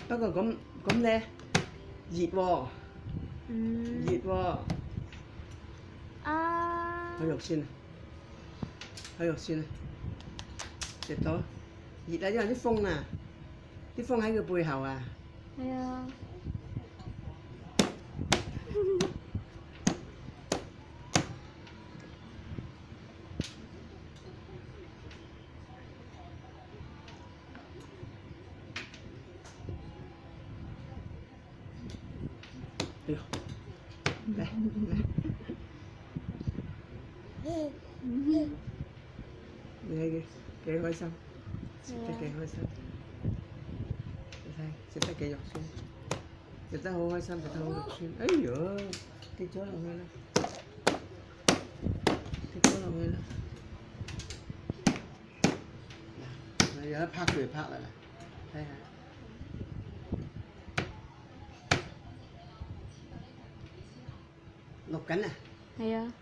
不過咁咧熱喎，熱喎。啊！去肉先啊，去肉先啊，食到熱啊，因為啲風啊，啲風喺佢背後啊。係啊。哎呦，嚟嚟，你睇幾開心，食得幾開心，你睇食得幾肉酸，食得好開心，食得好肉酸。哎呦，跌咗落去啦，跌咗落去啦，嗱，有得拍佢就拍啦，睇下。錄緊啊！係啊。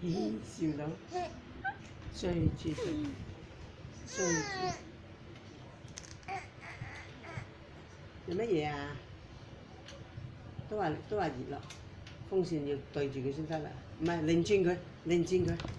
咦，笑到衰豬食，衰豬做乜嘢啊？都話熱咯，風扇要對住佢先得啦，唔係擰轉佢，擰轉佢。